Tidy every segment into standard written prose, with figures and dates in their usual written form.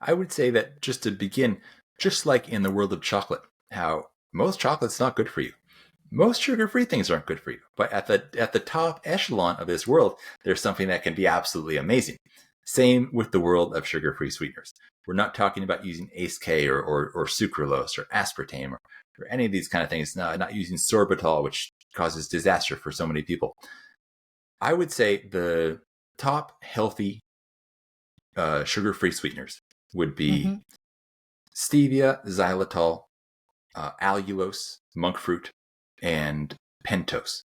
I would say that just to begin, just like in the world of chocolate, how most chocolate's not good for you. Most sugar-free things aren't good for you. But at the top echelon of this world, there's something that can be absolutely amazing. Same with the world of sugar-free sweeteners. We're not talking about using ACE-K or sucralose or aspartame or any of these kind of things. No, not using sorbitol, which causes disaster for so many people. I would say the top healthy sugar-free sweeteners would be stevia, xylitol, allulose, monk fruit, and pentose.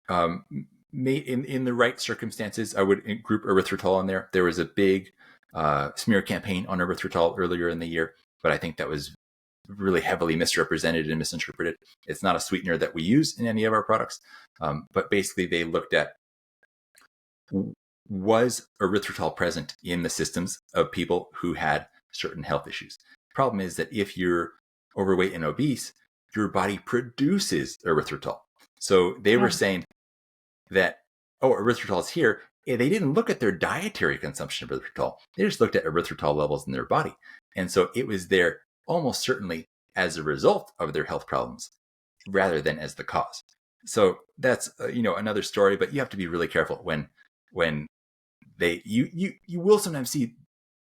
In the right circumstances, I would group erythritol in there. There was a big smear campaign on erythritol earlier in the year, but I think that was really heavily misrepresented and misinterpreted. It's not a sweetener that we use in any of our products, but basically they looked at, was erythritol present in the systems of people who had certain health issues? The problem is that if you're overweight and obese, your body produces erythritol. So they were saying that, erythritol is here. They didn't look at their dietary consumption of erythritol. They just looked at erythritol levels in their body. And so it was there almost certainly as a result of their health problems rather than as the cause. So that's, another story, but you have to be really careful when you will sometimes see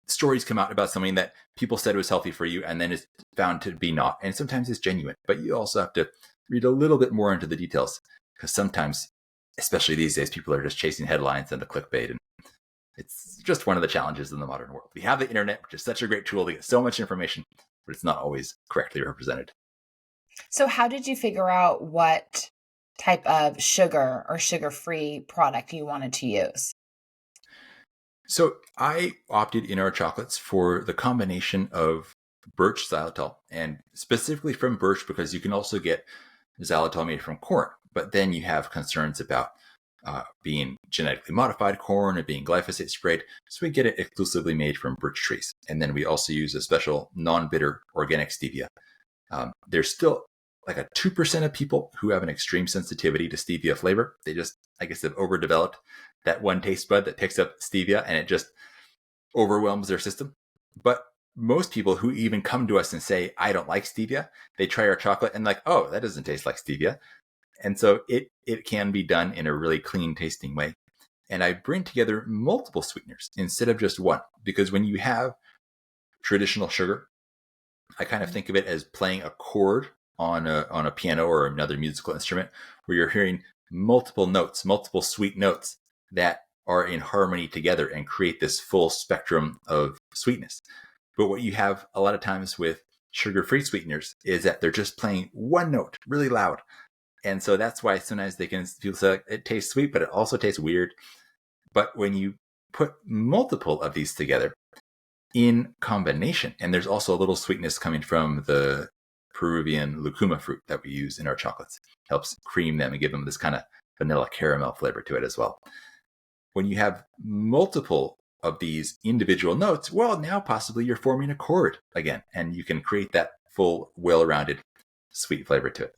stories come out about something that people said was healthy for you and then is found to be not. And sometimes it's genuine, but you also have to read a little bit more into the details, because sometimes, especially these days, people are just chasing headlines and the clickbait. And it's just one of the challenges in the modern world. We have the internet, which is such a great tool to get so much information, but it's not always correctly represented. So how did you figure out what type of sugar or sugar-free product you wanted to use? So I opted in our chocolates for the combination of birch xylitol, and specifically from birch because you can also get xylitol made from corn. But then you have concerns about being genetically modified corn or being glyphosate sprayed. So we get it exclusively made from birch trees. And then we also use a special non-bitter organic stevia. There's still like a 2% of people who have an extreme sensitivity to stevia flavor. They just, I guess, have overdeveloped that one taste bud that picks up stevia and it just overwhelms their system. But most people who even come to us and say, I don't like stevia, they try our chocolate and like, oh, that doesn't taste like stevia. And so it can be done in a really clean tasting way. And I bring together multiple sweeteners instead of just one, because when you have traditional sugar, I kind of think of it as playing a chord on a piano or another musical instrument, where you're hearing multiple notes, multiple sweet notes that are in harmony together and create this full spectrum of sweetness. But what you have a lot of times with sugar-free sweeteners is that they're just playing one note really loud. And so that's why sometimes people say it tastes sweet, but it also tastes weird. But when you put multiple of these together in combination, and there's also a little sweetness coming from the Peruvian lucuma fruit that we use in our chocolates, helps cream them and give them this kind of vanilla caramel flavor to it as well. When you have multiple of these individual notes, well, now possibly you're forming a chord again, and you can create that full, well-rounded, sweet flavor to it.